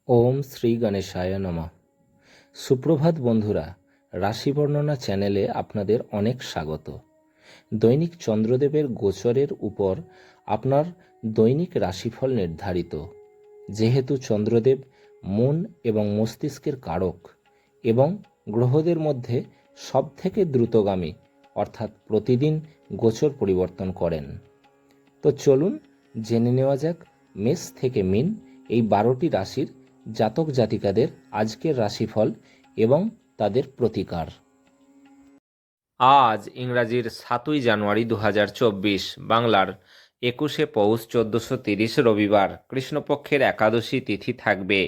ওম শ্রী গণেশায় নমঃ। সুপ্রভাত বন্ধুরা, রাশি বর্ণনা চ্যানেলে আপনাদের অনেক স্বাগত। দৈনিক চন্দ্রদেবের গোচরের উপর আপনার দৈনিক রাশিফল নির্ধারিত। যেহেতু চন্দ্রদেব মন এবং মস্তিষ্কের কারক এবং গ্রহদের মধ্যে সবথেকে দ্রুতগামী, অর্থাৎ প্রতিদিন গোচর পরিবর্তন করেন। তো চলুন জেনে নেওয়া যাক মেষ থেকে মীন এই 12টি রাশির জাতক জাতিকাদের আজকের রাশিফল এবং তাদের প্রতিকার। আজ ইংরাজির 7ই জানুয়ারি 2024, বাংলার 21শে পৌষ 1430 রবিবার। কৃষ্ণপক্ষের একাদশী তিথি থাকবে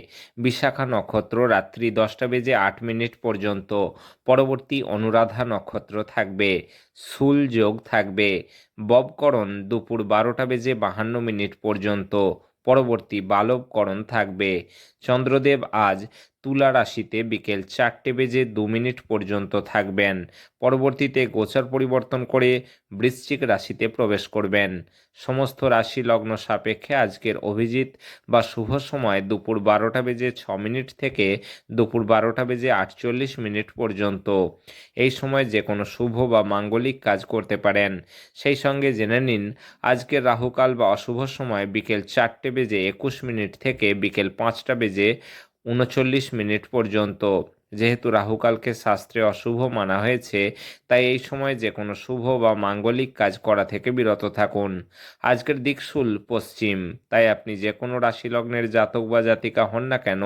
বিশাখা নক্ষত্র রাত্রি 10:08 পর্যন্ত। পরবর্তী অনুরাধা নক্ষত্র থাকবে। শূল যোগ থাকবে। ববকরণ দুপুর 12:52 পর্যন্ত। পরবর্তী বালবকরণ থাকবে। চন্দ্রদেব আজ তুলা রাশিতে বিকেল 4:02 পর্যন্ত থাকবেন। পরবর্তীতে গোচর পরিবর্তন করে বৃশ্চিক রাশিতে প্রবেশ করবেন। সমস্ত রাশি লগ্ন সাপেক্ষে আজকের অভিজিৎ বা শুভ সময় দুপুর 12:06 থেকে দুপুর 12:48 পর্যন্ত। এই সময় যে কোনো শুভ বা মাঙ্গলিক কাজ করতে পারেন। সেই সঙ্গে জেনে নিন আজকের রাহুকাল বা অশুভ সময় বিকেল 4:21 থেকে বিকেল 5:39 পর্যন্ত। যেহেতু রাহুকালকে শাস্ত্রে অশুভ মানা হয়েছে, তাই এই সময় যে কোনো শুভ বা মাঙ্গলিক কাজ করা থেকে বিরত থাকুন। আজকের দিকশুল পশ্চিম, তাই আপনি যে কোনো রাশি লগ্নের জাতক বা জাতিকা হন না কেন,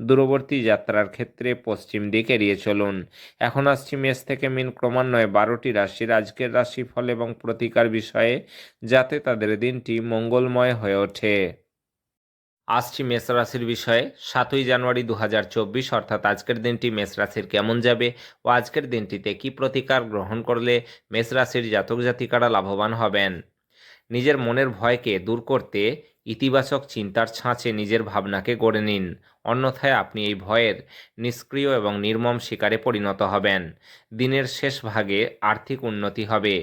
দূরবর্তী যাত্রার ক্ষেত্রে পশ্চিম দিক এড়িয়ে চলুন। এখন আসছি মেষ থেকে মীন ক্রমান্বয়ে 12টি রাশির আজকের রাশিফল এবং প্রতিকার বিষয়ে, যাতে তাদের দিনটি মঙ্গলময় হয়ে ওঠে। আসছি মেষ রাশির বিষয়ে। 7ই জানুয়ারি 2024, অর্থাৎ আজকের দিনটি মেষ রাশির কেমন যাবে ও আজকের দিনটিতে কি প্রতিকার গ্রহণ করলে মেষ রাশির জাতক জাতিকারা লাভবান হবেন। নিজের মনের ভয়কে দূর করতে ইতিবাচক চিন্তার ছাঁচে নিজের ভাবনাকে গড়ে নিন, অন্যথায় আপনি এই ভয়ের নিষ্ক্রিয় এবং নির্মম শিকারে পরিণত হবেন। দিনের শেষ ভাগে আর্থিক উন্নতি হবে।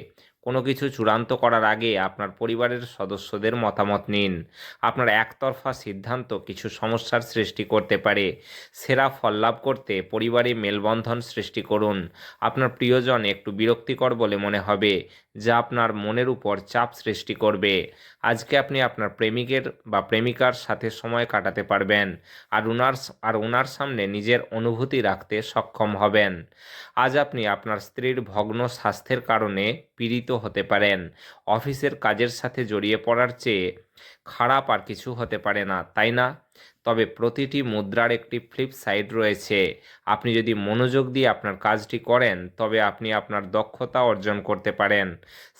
কোনো কিছু চূড়ান্ত করার আগে আপনার পরিবারের সদস্যদের মতামত নিন। আপনার একতরফা সিদ্ধান্ত কিছু সমস্যার সৃষ্টি করতে পারে। সেরা ফল লাভ করতে পরিবারে মেলবন্ধন সৃষ্টি করুন। আপনার প্রিয়জন একটু বিরক্তিকর বলে মনে হবে, যা আপনার মনের উপর চাপ সৃষ্টি করবে। আজকে আপনি আপনার প্রেমিকের বা প্রেমিকার সাথে সময় কাটাতে পারবেন, আর ওনার সামনে নিজের অনুভূতি রাখতে সক্ষম হবেন। আজ আপনি আপনার স্ত্রীর ভগ্ন স্বাস্থ্যের কারণে পীড়িত হতে পারেন। অফিসের কাজের সাথে জড়িয়ে পড়ার চেয়ে খারাপ আর কিছু হতে পারে না, তাই না? তবে প্রতিটি মুদ্রার একটি ফ্লিপ সাইড রয়েছে। আপনি যদি মনোযোগ দিয়ে আপনার কাজটি করেন, তবে আপনি আপনার দক্ষতা অর্জন করতে পারেন।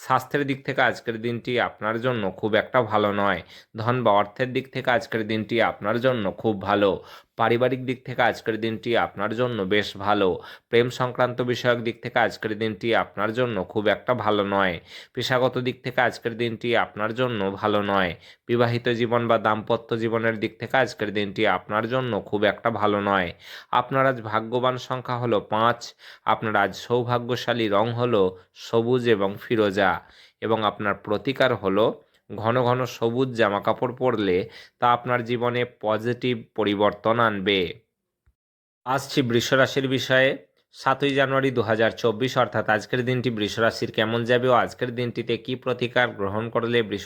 স্বাস্থ্যের দিক থেকে আজকের দিনটি আপনার জন্য খুব একটা ভালো নয়। ধন বা অর্থের দিক থেকে আজকের দিনটি আপনার জন্য খুব ভালো। পারিবারিক দিক থেকে আজকের দিনটি আপনার জন্য বেশ ভালো। প্রেম সংক্রান্ত বিষয়ক দিক থেকে আজকের দিনটি আপনার জন্য খুব একটা ভালো নয়। পেশাগত দিক থেকে আজকের দিনটি আপনার জন্য ভালো নয়। বিবাহিত জীবন বা দাম্পত্য জীবনের দিক থেকে আজকের দিনটি আপনার জন্য খুব একটা ভালো নয়। আপনার আজ ভাগ্যবান সংখ্যা হলো 5। আপনার আজ সৌভাগ্যশালী রং হলো সবুজ এবং ফিরোজা, এবং আপনার প্রতিকার হলো ঘন ঘন সবুজ জামাকাপড় পরলে তা আপনার জীবনে পজিটিভ পরিবর্তন আনবে। আসছি বৃষ রাশির বিষয়ে। 7ই জানুয়ারি 2024, অর্থাৎ আজকের দিনটি বৃষ রাশির কেমন যাবে ও আজকের দিনটিতে কি প্রতিকার গ্রহণ করলে বৃষ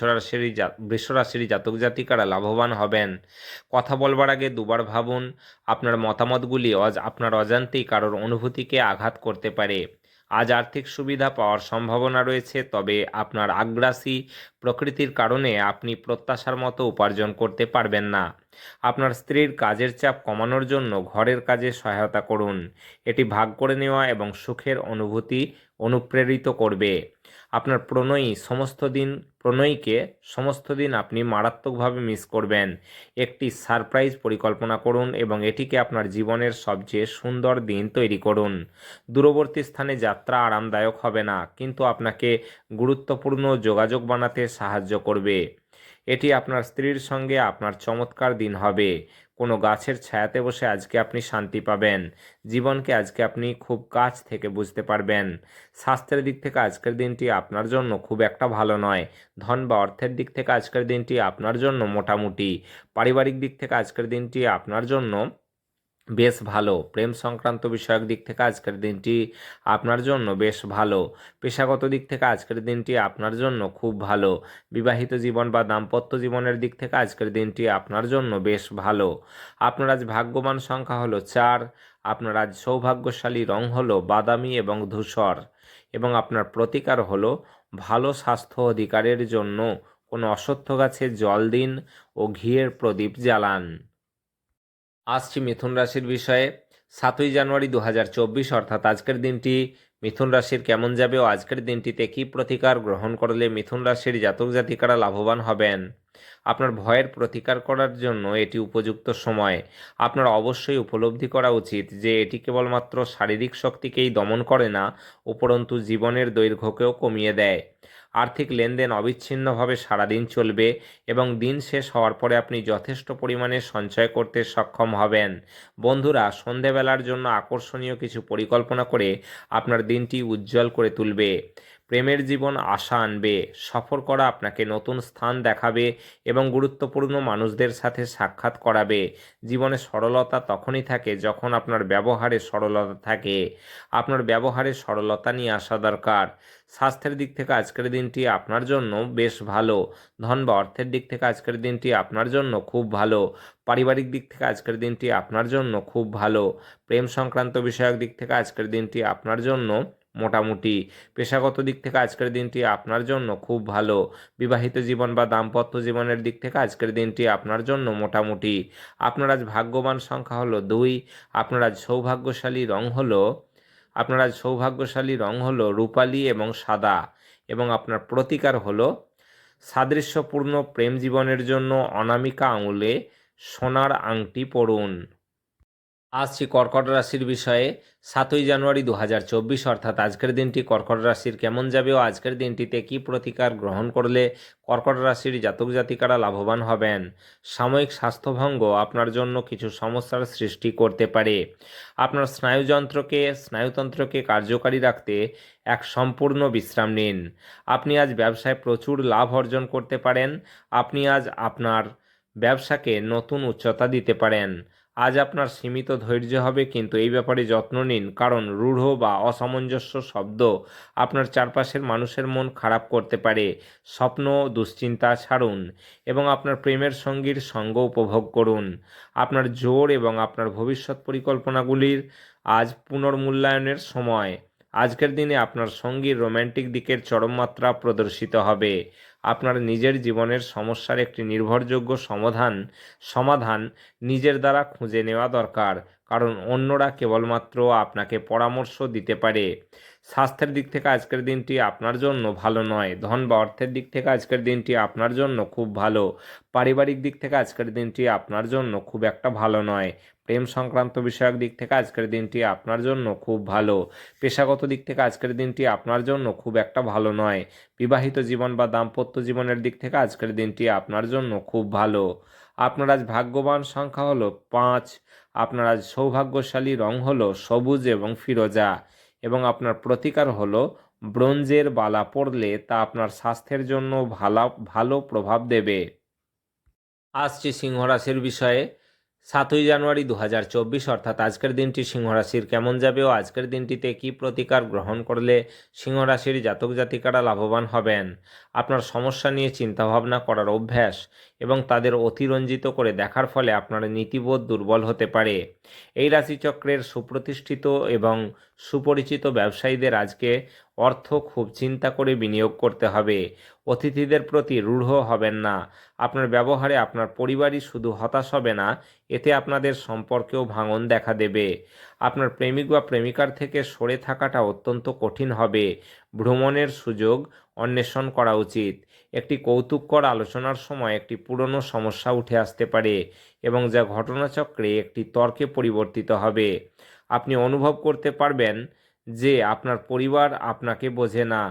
রাশির জাতক জাতিকারা লাভবান হবেন। কথা বলবার আগে দুবার ভাবুন। আপনার মতামতগুলি আপনার অজান্তেই কারোর অনুভূতিকে আঘাত করতে পারে। আজ আর্থিক সুবিধা পাওয়ার সম্ভাবনা রয়েছে, তবে আপনার আগ্রাসী প্রকৃতির কারণে আপনি প্রত্যাশার মতো উপার্জন করতে পারবেন না। আপনার স্ত্রীর কাজের চাপ কমানোর জন্য ঘরের কাজে সহায়তা করুন। এটি ভাগ করে নেওয়া এবং সুখের অনুভূতি অনুপ্রেরিত করবে। আপনার প্রণয়ীকে সমস্ত দিন আপনি মারাত্মকভাবে মিস করবেন। একটি সারপ্রাইজ পরিকল্পনা করুন এবং এটিকে আপনার জীবনের সবচেয়ে সুন্দর দিন তৈরি করুন। দূরবর্তী স্থানে যাত্রা আরামদায়ক হবে না, কিন্তু আপনাকে গুরুত্বপূর্ণ যোগাযোগ বানাতে সাহায্য করবে। এটি আপনার স্ত্রীর সঙ্গে আপনার চমৎকার দিন হবে। কোনো গাছের ছায়াতে বসে আজকে আপনি শান্তি পাবেন। জীবনকে আজকে আপনি খুব কাছ থেকে বুঝতে পারবেন। স্বাস্থ্যের দিক থেকে আজকের দিনটি আপনার জন্য খুব একটা ভালো নয়। ধন বা অর্থের দিক থেকে আজকের দিনটি আপনার জন্য মোটামুটি। পারিবারিক দিক থেকে আজকের দিনটি আপনার জন্য বেশ ভালো। প্রেম সংক্রান্ত বিষয়ক দিক থেকে আজকের দিনটি আপনার জন্য বেশ ভালো। পেশাগত দিক থেকে আজকের দিনটি আপনার জন্য খুব ভালো। বিবাহিত জীবন বা দাম্পত্য জীবনের দিক থেকে আজকের দিনটি আপনার জন্য বেশ ভালো। আপনার আজ ভাগ্যবান সংখ্যা হলো 4। আপনার আজ সৌভাগ্যশালী রং হলো বাদামি এবং ধূসর, এবং আপনার প্রতিকার হলো ভালো স্বাস্থ্য অধিকারের জন্য কোনো অশ্বত্থ গাছে জল দিন ও ঘিয়ের প্রদীপ জ্বালান। আসছি মিথুন রাশির বিষয়ে। 7ই জানুয়ারি 2024 অর্থাৎ আজকের দিনটি মিথুন রাশির কেমন যাবে ও আজকের দিনটিতে কী প্রতিকার গ্রহণ করলে মিথুন রাশির জাতক জাতিকারা লাভবান হবেন। আপনার ভয়ের প্রতিকার করার জন্য এটি উপযুক্ত সময়। আপনার অবশ্যই উপলব্ধি করা উচিত যে এটি কেবলমাত্র শারীরিক শক্তিকেই দমন করে না, উপরন্তু জীবনের দৈর্ঘ্যকেও কমিয়ে দেয়। আর্থিক লেনদেন অবিচ্ছিন্নভাবে সারাদিন চলবে এবং দিন শেষ হওয়ার পরে আপনি যথেষ্ট পরিমাণে সঞ্চয় করতে সক্ষম হবেন। বন্ধুরা সন্ধেবেলার জন্য আকর্ষণীয় কিছু পরিকল্পনা করে আপনার দিনটি উজ্জ্বল করে তুলবে। প্রেমের জীবন আশা আনবে। সফর করা আপনাকে নতুন স্থান দেখাবে এবং গুরুত্বপূর্ণ মানুষদের সাথে সাক্ষাৎ করাবে। জীবনে সরলতা তখনই থাকে যখন আপনার ব্যবহারে সরলতা থাকে। আপনার ব্যবহারে সরলতা নিয়ে আসা দরকার। স্বাস্থ্যের দিক থেকে আজকের দিনটি আপনার জন্য বেশ ভালো। ধন বা অর্থের দিক থেকে আজকের দিনটি আপনার জন্য খুব ভালো। পারিবারিক দিক থেকে আজকের দিনটি আপনার জন্য খুব ভালো। প্রেম সংক্রান্ত বিষয়ক দিক থেকে আজকের দিনটি আপনার জন্য মোটামুটি। পেশাগত দিক থেকে আজকের দিনটি আপনার জন্য খুব ভালো। বিবাহিত জীবন বা দাম্পত্য জীবনের দিক থেকে আজকের দিনটি আপনার জন্য মোটামুটি। আপনার আজ ভাগ্যবান সংখ্যা হলো 2। আপনার আজ সৌভাগ্যশালী রং হলো রূপালি এবং সাদা, এবং আপনার প্রতিকার হলো সাদৃশ্যপূর্ণ প্রেম জীবনের জন্য অনামিকা আঙুলে সোনার আংটি পরুন। আসছি কর্কট রাশির বিষয়ে। 7ই জানুয়ারি 2024 অর্থাৎ আজকের দিনটি কর্কট রাশির কেমন যাবে ও আজকের দিনটিতে কী প্রতিকার গ্রহণ করলে কর্কট রাশির জাতক জাতিকারা লাভবান হবেন। সাময়িক স্বাস্থ্যভঙ্গ আপনার জন্য কিছু সমস্যার সৃষ্টি করতে পারে। আপনার স্নায়ুতন্ত্রকে কার্যকারী রাখতে এক সম্পূর্ণ বিশ্রাম নিন। আপনি আজ ব্যবসায় প্রচুর লাভ অর্জন করতে পারেন। আপনি আজ আপনার ব্যবসাকে নতুন উচ্চতা দিতে পারেন। আজ আপনার সীমিত ধৈর্য হবে, কিন্তু এই ব্যাপারে যত্ন নিন, কারণ রূঢ় বা অসামঞ্জস্য শব্দ আপনার চারপাশের মানুষের মন খারাপ করতে পারে। স্বপ্ন দুশ্চিন্তা ছাড়ুন এবং আপনার প্রেমের সঙ্গীর সঙ্গ উপভোগ করুন। আপনার জোর এবং আপনার ভবিষ্যৎ পরিকল্পনাগুলির আজ পুনর্মূল্যায়নের সময়। আজকের দিনে আপনার সঙ্গীর রোম্যান্টিক দিকের চরম মাত্রা প্রদর্শিত হবে। আপনার নিজের জীবনের সমস্যার একটি নির্ভরযোগ্য সমাধান নিজের দ্বারা খুঁজে নেওয়া দরকার, কারণ অন্যরা কেবলমাত্র আপনাকে পরামর্শ দিতে পারে। স্বাস্থ্যের দিক থেকে আজকের দিনটি আপনার জন্য ভালো নয়। ধন বা অর্থের দিক থেকে আজকের দিনটি আপনার জন্য খুব ভালো। পারিবারিক দিক থেকে আজকের দিনটি আপনার জন্য খুব একটা ভালো নয়। প্রেম সংক্রান্ত বিষয়ক দিক থেকে আজকের দিনটি আপনার জন্য খুব ভালো। পেশাগত দিক থেকে আজকের দিনটি আপনার জন্য খুব একটা ভালো নয়। বিবাহিত জীবন বা দাম্পত্য জীবনের দিক থেকে আজকের দিনটি আপনার জন্য খুব ভালো। আপনার আজ ভাগ্যবান সংখ্যা হলো 5। আপনার আজ সৌভাগ্যশালী রং হলো সবুজ এবং ফিরোজা, এবং আপনার প্রতিকার হলো ব্রোঞ্জের বালা পরলে তা আপনার স্বাস্থ্যের জন্য ভালো প্রভাব দেবে। আসছি সিংহ রাশির বিষয়ে। 7ই জানুয়ারি 2024 অর্থাৎ আজকের দিনটি সিংহ রাশির কেমন যাবে ও আজকের দিনটিতে কী প্রতিকার গ্রহণ করলে সিংহ রাশির জাতক জাতিকারা লাভবান হবেন। আপনার সমস্যা নিয়ে চিন্তাভাবনা করার অভ্যাস এবং তাদের অতিরঞ্জিত করে দেখার ফলে আপনার নীতিবোধ দুর্বল হতে পারে। এই রাশিচক্রের সুপ্রতিষ্ঠিত এবং সুপরিচিত ব্যবসায়ীদের আজকে অর্থ খুব চিন্তা করে বিনিয়োগ করতে হবে। অতিথিদের প্রতি রূঢ় হবেন না। আপনার ব্যবহারে আপনার পরিবারই শুধু হতাশ হবে না, এতে আপনাদের সম্পর্কেও ভাঙন দেখা দেবে। আপনার প্রেমিক বা প্রেমিকার থেকে সরে থাকাটা অত্যন্ত কঠিন হবে। ভ্রমণের সুযোগ অন্বেষণ করা উচিত। একটি কৌতুককর আলোচনার সময় একটি পুরনো সমস্যা উঠে আসতে পারে এবং যা ঘটনাচক্রে একটি তর্কে পরিবর্তিত হবে। আপনি অনুভব করতে পারবেন যে আপনার পরিবার আপনাকে বোঝে না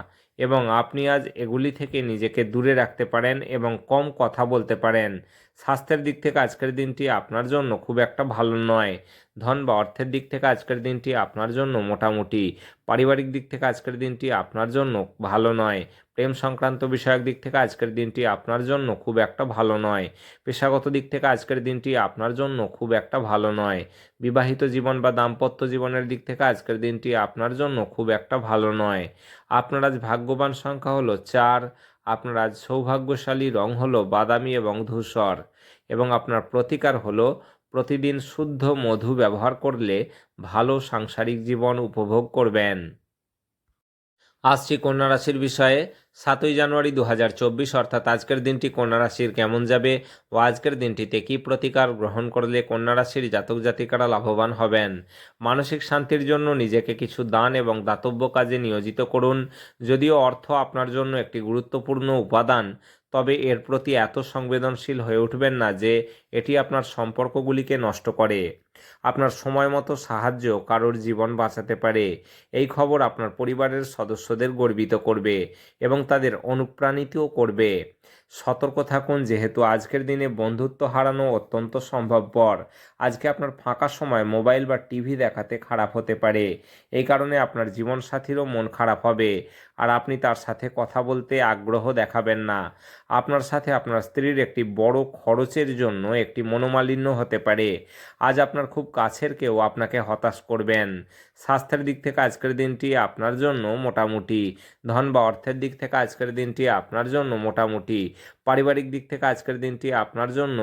এবং আপনি আজ এগুলি থেকে নিজেকে দূরে রাখতে পারেন এবং কম কথা বলতে পারেন। স্বাস্থ্যের দিক থেকে আজকের দিনটি আপনার জন্য খুব একটা ভালো নয়। ধন বা অর্থের দিক থেকে আজকের দিনটি আপনার জন্য মোটামুটি। পারিবারিক দিক থেকে আজকের দিনটি আপনার জন্য ভালো নয়। প্রেম সংক্রান্ত বিষয়ক দিক থেকে আজকের দিনটি আপনার জন্য খুব একটা ভালো নয়। পেশাগত দিক থেকে আজকের দিনটি আপনার জন্য খুব একটা ভালো নয়। বিবাহিত জীবন বা দাম্পত্য জীবনের দিক থেকে আজকের দিনটি আপনার জন্য খুব একটা ভালো নয়। আপনার আজ ভাগ্যবান সংখ্যা হলো 4। আপনার আজ সৌভাগ্যশালী রং হলো বাদামি এবং ধূসর এবং আপনার প্রতিকার হলো প্রতিদিন শুদ্ধ মধু ব্যবহার করলে ভালো সাংসারিক জীবন উপভোগ করবেন। আসছি কন্যা রাশির বিষয়ে। 7ই জানুয়ারি 2024 অর্থাৎ আজকের দিনটি কন্যা রাশির কেমন যাবে ও আজকের দিনটিতে কী প্রতিকার গ্রহণ করলে কন্যা রাশির জাতক জাতিকারা লাভবান হবেন। মানসিক শান্তির জন্য নিজেকে কিছু দান এবং দাতব্য কাজে নিয়োজিত করুন। যদিও অর্থ আপনার জন্য একটি গুরুত্বপূর্ণ উপাদান, তবে এর প্রতি এত সংবেদনশীল হয়ে উঠবেন না যে এটি আপনার সম্পর্কগুলিকে নষ্ট করে। আপনার সময় মতো সাহায্য কারোর জীবন বাঁচাতে পারে। এই খবর আপনার পরিবারের সদস্যদের গর্বিত করবে এবং তাদের অনুপ্রাণিতও করবে। সতর্ক থাকুন, যেহেতু আজকের দিনে বন্ধুত্ব হারানো অত্যন্ত সম্ভবপর। আজকে আপনার ফাঁকা সময় মোবাইল বা টিভি দেখাতে খারাপ হতে পারে। এই কারণে আপনার জীবনসাথীরও মন খারাপ হবে আর আপনি তার সাথে কথা বলতে আগ্রহ দেখাবেন না। আপনার সাথে আপনার স্ত্রীর একটি বড় খরচের জন্য একটি মনোমালিন্য হতে পারে। আজ আপনার খুব কাছের কেউ আপনাকে হতাশ করবেন। স্বাস্থ্যের দিক থেকে আজকের দিনটি আপনার জন্য মোটামুটি। ধন বা অর্থের দিক থেকে আজকের দিনটি আপনার জন্য মোটামুটি। পারিবারিক দিক থেকে আজকের দিনটি আপনার জন্য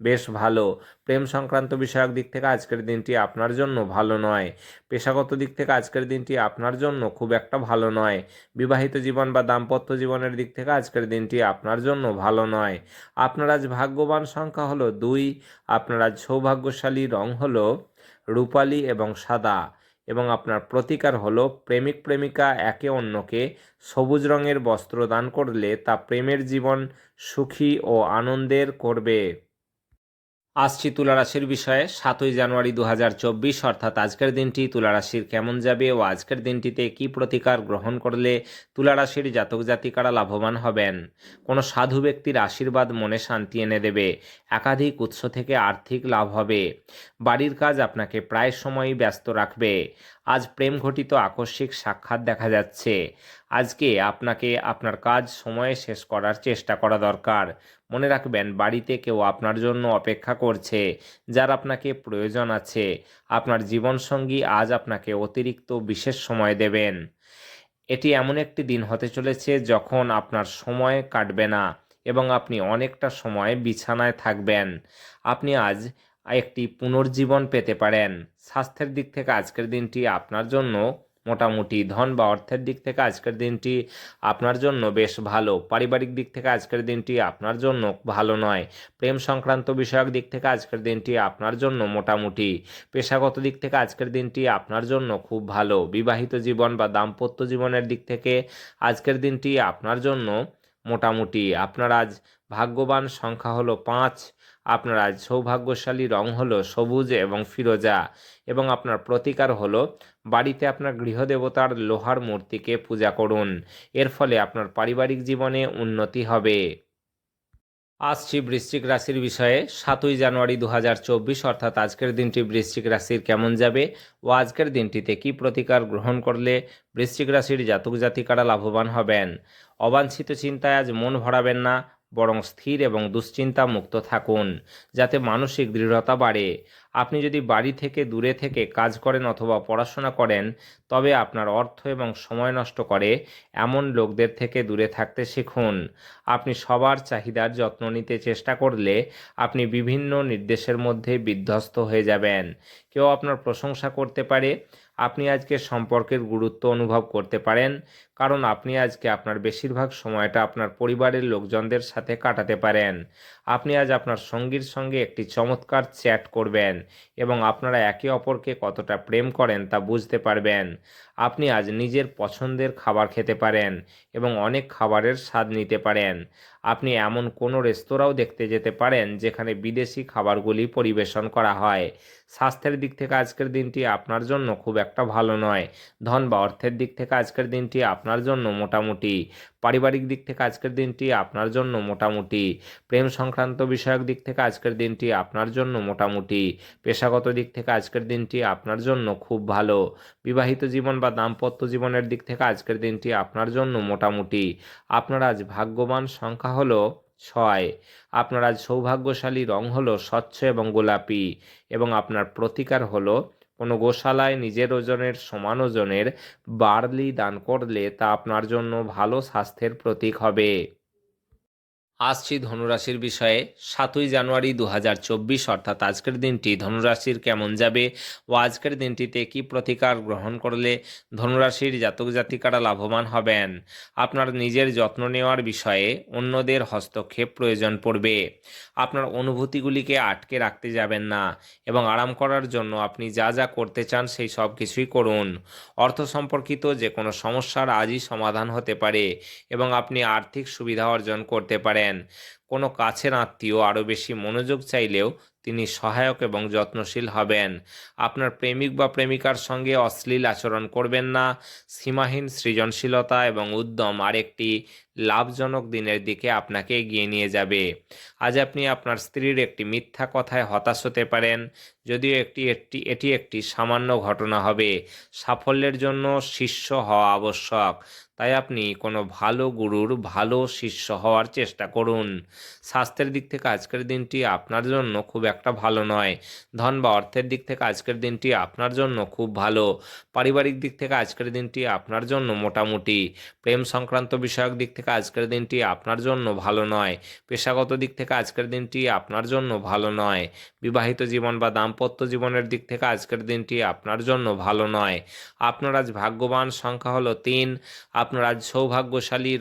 বেশ ভালো। প্রেম সংক্রান্ত বিষয়ক দিক থেকে আজকের দিনটি আপনার জন্য ভালো নয়। পেশাগত দিক থেকে আজকের দিনটি আপনার জন্য খুব একটা ভালো নয়। বিবাহিত জীবন বা দাম্পত্য জীবনের দিক থেকে আজকের দিনটি আপনার জন্য ভালো নয়। আপনার আজ ভাগ্যবান সংখ্যা হলো 2। আপনার আজ সৌভাগ্যশালী রং হলো রূপালী এবং সাদা এবং আপনার প্রতিকার হলো প্রেমিক প্রেমিকা একে অন্যকে সবুজ রঙের বস্ত্র দান করলে তা প্রেমের জীবন সুখী ও আনন্দের করবে। আসছি তুলা রাশির বিষয়ে। 7ই জানুয়ারি 2024 অর্থাৎ আজকের দিনটি তুলা রাশির কেমন যাবে ও আজকের দিনটিতে কী প্রতিকার গ্রহণ করলে তুলা রাশির জাতক জাতিকারা লাভবান হবেন। কোনো সাধু ব্যক্তির আশীর্বাদ মনে শান্তি এনে দেবে। একাধিক উৎস থেকে আর্থিক লাভ হবে। বাড়ির কাজ আপনাকে প্রায় সময়ই ব্যস্ত রাখবে। আজ প্রেম ঘটিত আকস্মিক সাক্ষাৎ দেখা যাচ্ছে। আজকে আপনাকে আপনার কাজ সময়ে শেষ করার চেষ্টা করা দরকার। মনে রাখবেন, বাড়িতে কেউ আপনার জন্য অপেক্ষা করছে, যার আপনাকে প্রয়োজন আছে। আপনার জীবনসঙ্গী আজ আপনাকে অতিরিক্ত বিশেষ সময় দেবেন। এটি এমন একটি দিন হতে চলেছে যখন আপনার সময় কাটবে না এবং আপনি অনেকটা সময় বিছানায় থাকবেন। আপনি আজ একটি পুনর্জীবন পেতে পারেন। স্বাস্থ্যের দিক থেকে আজকের দিনটি আপনার জন্য মোটামুটি। ধন বা অর্থের দিক থেকে আজকের দিনটি আপনার জন্য বেশ ভালো। পারিবারিক দিক থেকে আজকের দিনটি আপনার জন্য ভালো নয়। প্রেম সংক্রান্ত বিষয়ক দিক থেকে আজকের দিনটি আপনার জন্য মোটামুটি। পেশাগত দিক থেকে আজকের দিনটি আপনার জন্য খুব ভালো। বিবাহিত জীবন বা দাম্পত্য জীবনের দিক থেকে আজকের দিনটি আপনার জন্য মোটামুটি। আপনার আজ ভাগ্যবান সংখ্যা হলো 5। আপনার আজ সৌভাগ্যশালী রং হলো সবুজ এবং ফিরোজা এবং আপনার প্রতিকার হলো বাড়িতে আপনার গৃহদেবতার লোহার মূর্তিকে পূজা করুন। এর ফলে আপনার পারিবারিক জীবনে উন্নতি হবে। আসছি বৃশ্চিক রাশির বিষয়ে। 7ই জানুয়ারি 2024 অর্থাৎ আজকের দিনটি বৃশ্চিক রাশির কেমন যাবে ও আজকের দিনটিতে কী প্রতিকার গ্রহণ করলে বৃশ্চিক রাশির জাতক জাতিকারা লাভবান হবেন। অবাঞ্ছিত চিন্তায় আজ মন ভরাবেন না, বরং স্থির এবং দুশ্চিন্তা মুক্ত থাকুন, যাতে মানসিক দৃঢ়তা বাড়ে। আপনি যদি বাড়ি থেকে দূরে থেকে কাজ করেন অথবা পড়াশোনা করেন, তবে আপনার অর্থ এবং সময় নষ্ট করে এমন লোকদের থেকে দূরে থাকতে শিখুন। আপনি সবার চাহিদার যত্ন নিতে চেষ্টা করলে আপনি বিভিন্ন নির্দেশের মধ্যে বিধ্বস্ত হয়ে যাবেন। কেউ আপনার প্রশংসা করতে পারে। আপনি আজকে সম্পর্কের গুরুত্ব অনুভব করতে পারেন, কারণ আপনি আজকে আপনার বেশিরভাগ সময়টা আপনার পরিবারের লোকজনদের সাথে কাটাতে পারেন। আপনি আজ আপনার সঙ্গীর সঙ্গে একটি চমৎকার চ্যাট করবেন এবং আপনারা একে অপরকে কতটা প্রেম করেন তা বুঝতে পারবেন। আপনি আজ নিজের পছন্দের খাবার খেতে পারেন এবং অনেক খাবারের স্বাদ নিতে পারেন। আপনি এমন কোনো রেস্তোরাঁও দেখতে যেতে পারেন যেখানে বিদেশি খাবারগুলি পরিবেশন করা হয়। স্বাস্থ্যের দিক থেকে আজকের দিনটি আপনার জন্য খুব একটা ভালো নয়। ধন বা অর্থের দিক থেকে আজকের দিনটি আপনার জন্য মোটামুটি। পারিবারিক দিক থেকে আজকের দিনটি আপনার জন্য মোটামুটি। প্রেম সংক্রান্ত বিষয়ক দিক থেকে আজকের দিনটি আপনার জন্য মোটামুটি। পেশাগত দিক থেকে আজকের দিনটি আপনার জন্য খুব ভালো। বিবাহিত জীবন বা দাম্পত্য জীবনের দিক থেকে আজকের দিনটি আপনার জন্য মোটামুটি। আপনার আজ ভাগ্যবান সংখ্যা হলো 6। আপনার আজ সৌভাগ্যশালী রং হলো স্বচ্ছ এবং গোলাপি এবং আপনার প্রতিকার হলো কোনো গোশালায় নিজের ওজনের সমান ওজনের বার্লি দান করলে তা আপনার জন্য ভালো স্বাস্থ্যের প্রতীক হবে। আসছি ধনুরাশির বিষয়ে। 7ই জানুয়ারি 2024 অর্থাৎ আজকের দিনটি ধনুরাশির কেমন যাবে ও আজকের দিনটিতে কি প্রতিকার গ্রহণ করলে ধনুরাশির জাতক জাতিকারা লাভবান হবেন। আপনার নিজের যত্ন নেওয়ার বিষয়ে অন্যদের হস্তক্ষেপ প্রয়োজন পড়বে। আপনার অনুভূতিগুলিকে আটকে রাখতে যাবেন না এবং আরাম করার জন্য আপনি যা যা করতে চান সেই সব কিছুই করুন। অর্থ সম্পর্কিত যে কোনো সমস্যার আজই সমাধান হতে পারে এবং আপনি আর্থিক সুবিধা অর্জন করতে পারেন। কোনো কাছের আত্মীয় আরও বেশি মনোযোগ চাইলেও তিনি সহায়ক এবং যত্নশীল হবেন। আপনার প্রেমিক বা প্রেমিকার সঙ্গে অশ্লীল আচরণ করবেন না। সীমাহীন সৃজনশীলতা এবং উদ্যম আরেকটি লাভজনক দিনের দিকে আপনাকে এগিয়ে নিয়ে যাবে। আজ আপনি আপনার স্ত্রীর একটি মিথ্যা কথায় হতাশ হতে পারেন, যদিও এটি একটি সামান্য ঘটনা হবে। সাফল্যের জন্য শিষ্য হওয়া আবশ্যক, তাই আপনি কোনো ভালো গুরুর ভালো শিষ্য হওয়ার চেষ্টা করুন। স্বাস্থ্যের দিক থেকে আজকের দিনটি আপনার জন্য খুব একটা ভালো নয়। ধন বা অর্থের দিক থেকে আজকের দিনটি আপনার জন্য খুব ভালো। পারিবারিক দিক থেকে আজকের দিনটি আপনার জন্য মোটামুটি। প্রেম সংক্রান্ত বিষয়ক দিক থেকে আজকের দিনটি আপনার জন্য ভালো নয়। পেশাগত দিক থেকে আজকের দিনটি আপনার জন্য ভালো নয়। বিবাহিত জীবন বা দাম্পত্য জীবনের দিক থেকে আজকের দিনটি আপনার জন্য ভালো নয়। আপনার আজ ভাগ্যবান সংখ্যা হলো 3। আপনার আজ সৌভাগ্যশালী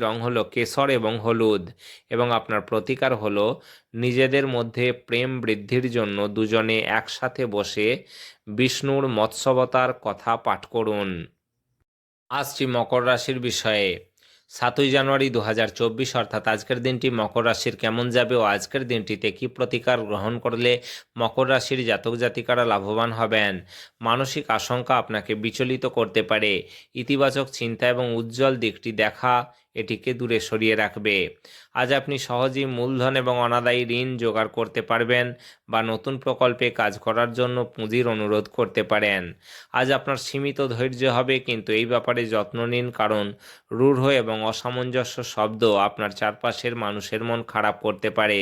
রং হলো কেশর এবং হলুদ এবং আপনার প্রতিকার হলো নিজেদের মধ্যে প্রেম বৃদ্ধির জন্য দুজনে একসাথে বসে বিষ্ণুর মৎস্যাবতার কথা পাঠ করুন। আসছি মকর রাশির বিষয়ে। 7ই জানুয়ারি 2024 অর্থাৎ আজকের দিনটি মকর রাশির কেমন যাবে ও আজকের দিনটিতে কি প্রতিকার গ্রহণ করলে মকর রাশির জাতক জাতিকারা লাভবান হবেন। মানসিক আশঙ্কা আপনাকে বিচলিত করতে পারে। ইতিবাচক চিন্তা এবং উজ্জ্বল দিকটি দেখা এটিকে দূরে সরিয়ে রাখবে। আজ আপনি সহজেই মূলধন এবং অনাদায়ী ঋণ জোগাড় করতে পারবেন বা নতুন প্রকল্পে কাজ করার জন্য পুঁজির অনুরোধ করতে পারেন। আজ আপনার সীমিত ধৈর্য হবে, কিন্তু এই ব্যাপারে যত্ন নিন, কারণ রূঢ় এবং অসামঞ্জস্য শব্দ আপনার চারপাশের মানুষের মন খারাপ করতে পারে।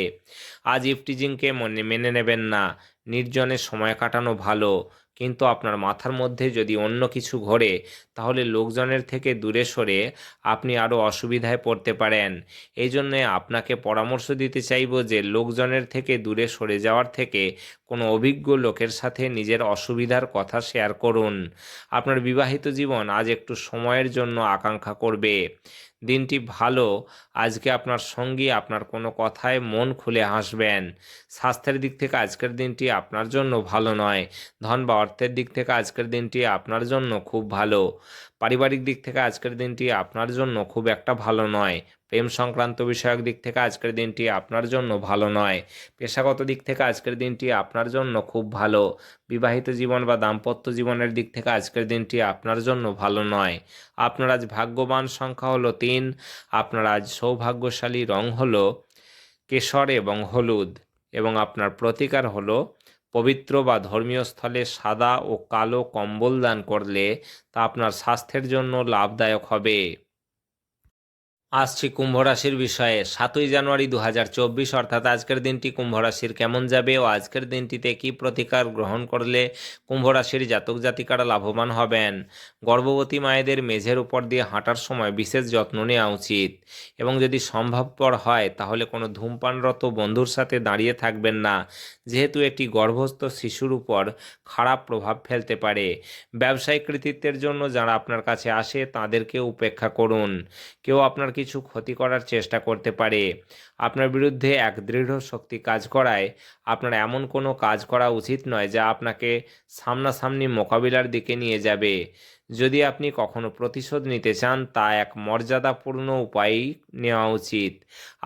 আজ ইভটিজিংকে মেনে নেবেন না। নির্জনে সময় কাটানো ভালো, কিন্তু আপনার মাথার মধ্যে যদি অন্য কিছু ঘোরে তাহলে লোকজনের থেকে দূরে সরে আপনি আরও অসুবিধায় পড়তে পারেন। এই জন্যে আপনাকে পরামর্শ দিতে চাইব যে লোকজনের থেকে দূরে সরে যাওয়ার থেকে কোনো অভিজ্ঞ লোকের সাথে নিজের অসুবিধার কথা শেয়ার করুন। আপনার বিবাহিত জীবন আজ একটু সময়ের জন্য আকাঙ্ক্ষা করবে। দিনটি ভালো। আজকে আপনার সঙ্গী আপনার কোনো কথায় মন খুলে হাসবেন। স্বাস্থ্যের দিক থেকে আজকের দিনটি আপনার জন্য ভালো নয়। ধন বা অর্থের দিক থেকে আজকের দিনটি আপনার জন্য খুব ভালো। পারিবারিক দিক থেকে আজকের দিনটি আপনার জন্য খুব একটা ভালো নয়। প্রেম সংক্রান্ত বিষয়ক দিক থেকে আজকের দিনটি আপনার জন্য ভালো নয়। পেশাগত দিক থেকে আজকের দিনটি আপনার জন্য খুব ভালো। বিবাহিত জীবন বা দাম্পত্য জীবনের দিক থেকে আজকের দিনটি আপনার জন্য ভালো নয়। আপনার আজ ভাগ্যবান সংখ্যা হলো 3। আপনার আজ সৌভাগ্যশালী রং হলো কেশর এবং হলুদ এবং আপনার প্রতিকার হলো পবিত্র বা ধর্মীয় স্থলে সাদা ও কালো কম্বল দান করলে তা আপনার স্বাস্থ্যের জন্য লাভদায়ক হবে। আসছি কুম্ভ রাশির বিষয়ে। 7ই জানুয়ারি 2024 অর্থাৎ আজকের দিনটি কুম্ভ রাশির কেমন যাবে ও আজকের দিনটিতে কি প্রতিকার গ্রহণ করলে কুম্ভ রাশির জাতক জাতিকারা লাভবান হবেন। গর্ভবতী মায়েদের মেঝের উপর দিয়ে হাঁটার সময় বিশেষ যত্ন নেওয়া উচিত এবং যদি সম্ভবপর হয় তাহলে কোনো ধূমপানরত বন্ধুর সাথে দাঁড়িয়ে থাকবেন না, যেহেতু এটি গর্ভস্থ শিশুর উপর খারাপ প্রভাব ফেলতে পারে। ব্যবসায়িক কৃতিত্বের জন্য যারা আপনার কাছে আসে তাদেরকে উপেক্ষা করুন। কেউ আপনার কিছু ক্ষতি করার চেষ্টা করতে পারে। আপনার বিরুদ্ধে এক দৃঢ় শক্তি কাজ করায় আপনার এমন কোনো কাজ করা উচিত নয় যা আপনাকে সামনাসামনি মোকাবিলার দিকে নিয়ে যাবে। যদি আপনি কখনো প্রতিশোধ নিতে চান, তা এক মর্যাদাপূর্ণ উপায়েই নেওয়া উচিত।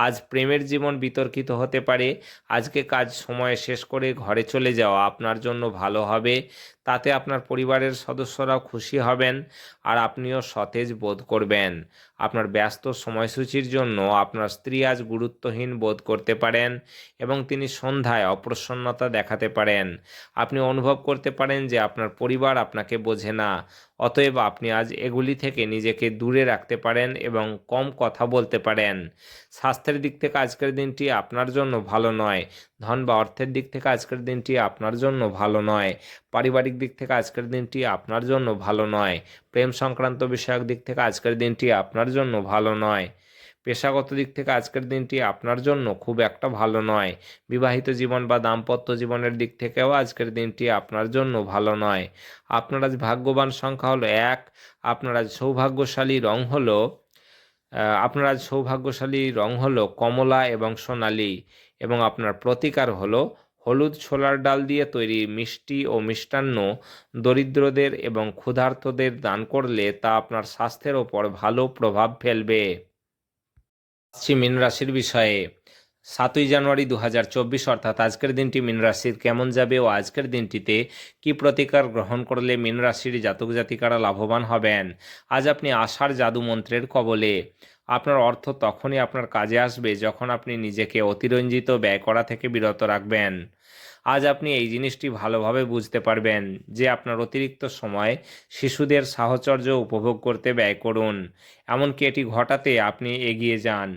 আজ প্রেমের জীবন বিতর্কিত হতে পারে। আজকে কাজ সময়ে শেষ করে ঘরে চলে যাওয়া আপনার জন্য ভালো হবে। তাতে আপনার পরিবারের সদস্যরাও খুশি হবেন আর আপনিও সতেজ বোধ করবেন। আপনার ব্যস্ত সময়সূচির জন্য আপনার স্ত্রী আজ গুরুত্বহীন বোধ করতে পারেন এবং তিনি সন্ধ্যায় অপ্রসন্নতা দেখাতে পারেন। আপনি অনুভব করতে পারেন যে আপনার পরিবার আপনাকে বোঝে না। অতএব আপনি আজ এগুলি থেকে নিজেকে দূরে রাখতে পারেন এবং কম কথা বলতে পারেন। স্বাস্থ্যের দিক থেকে আজকের দিনটি আপনার জন্য ভালো নয়। ধন বা অর্থের দিক থেকে আজকের দিনটি আপনার জন্য ভালো নয়। পারিবারিক দিক থেকে আজকের দিনটি আপনার জন্য ভালো নয়। প্রেম সংক্রান্ত বিষয়ক দিক থেকে আজকের দিনটি আপনার জন্য ভালো নয়। পেশাগত দিক থেকে আজকের দিনটি আপনার জন্য খুব একটা ভালো নয়। বিবাহিত জীবন বা দাম্পত্য জীবনের দিক থেকেও আজকের দিনটি আপনার জন্য ভালো নয়। আপনার আজ ভাগ্যবান সংখ্যা হলো 1। আপনার আজ সৌভাগ্যশালী রং হলো কমলা এবং সোনালী, এবং আপনার প্রতিকার হলো হলুদ ছোলার ডাল দিয়ে তৈরি মিষ্টি ও মিষ্টান্ন দরিদ্রদের এবং ক্ষুধার্তদের দান করলে তা আপনার স্বাস্থ্যের ওপর ভালো প্রভাব ফেলবে। আসছি মীন রাশির বিষয়ে। 7ই জানুয়ারি 2024 অর্থাৎ আজকের দিনটি মীন রাশির কেমন যাবে ও আজকের দিনটিতে কি প্রতিকার গ্রহণ করলে মীন রাশির জাতক জাতিকারা লাভবান হবেন। আজ আপনি আশার জাদু মন্ত্রের কবলে। আপনার অর্থ তখনই আপনার কাজে আসবে যখন আপনি নিজেকে অতিরঞ্জিত ব্যয় করা থেকে বিরত রাখবেন। আজ আপনি এই জিনিসটি ভালোভাবে বুঝতে পারবেন যে আপনার অতিরিক্ত সময় শিশুদের সাহচর্য উপভোগ করতে ব্যয় করুন। এমনকি এটি ঘটাতে আপনি এগিয়ে যান।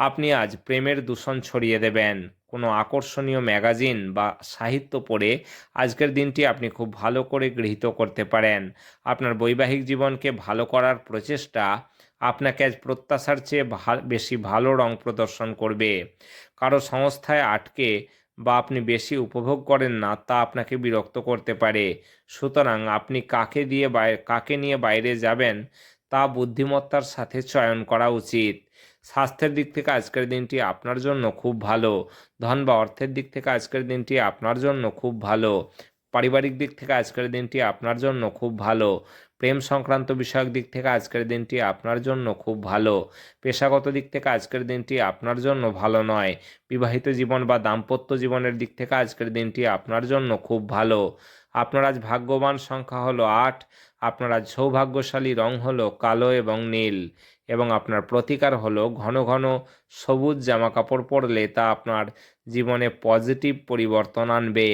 আপনি আজ প্রেমের দূষণ ছড়িয়ে দেবেন। কোনো আকর্ষণীয় ম্যাগাজিন বা সাহিত্য পড়ে আজকের দিনটি আপনি খুব ভালো করে গৃহীত করতে পারেন। আপনার বৈবাহিক জীবনকে ভালো করার প্রচেষ্টা আপনাকে আজ প্রত্যাশার চেয়ে বেশি ভালো রং প্রদর্শন করবে। কারো সংস্থায় আটকে বা আপনি বেশি উপভোগ করেন না, তা আপনাকে বিরক্ত করতে পারে। সুতরাং আপনি কাকে নিয়ে বাইরে যাবেন তা বুদ্ধিমত্তার সাথে চয়ন করা উচিত। স্বাস্থ্যের দিক থেকে আজকের দিনটি আপনার জন্য খুব ভালো। ধন বা অর্থের দিক থেকে আজকের দিনটি আপনার জন্য খুব ভালো। পারিবারিক দিক থেকে আজকের দিনটি আপনার জন্য খুব ভালো। প্রেম সংক্রান্ত বিষয়ক দিক থেকে আজকের দিনটি আপনার জন্য খুব ভালো। পেশাগত দিক থেকে আজকের দিনটি আপনার জন্য ভালো নয়। বিবাহিত জীবন বা দাম্পত্য জীবনের দিক থেকে আজকের দিনটি আপনার জন্য খুব ভালো। আপনার আজ ভাগ্যবান সংখ্যা হলো 8। আপনার আজ সৌভাগ্যশালী রং হলো কালো এবং নীল, এবং আপনার প্রতিকার হলো ঘন ঘন সবুজ জামাকাপড় পরলে তা আপনার জীবনে পজিটিভ পরিবর্তন আনবে।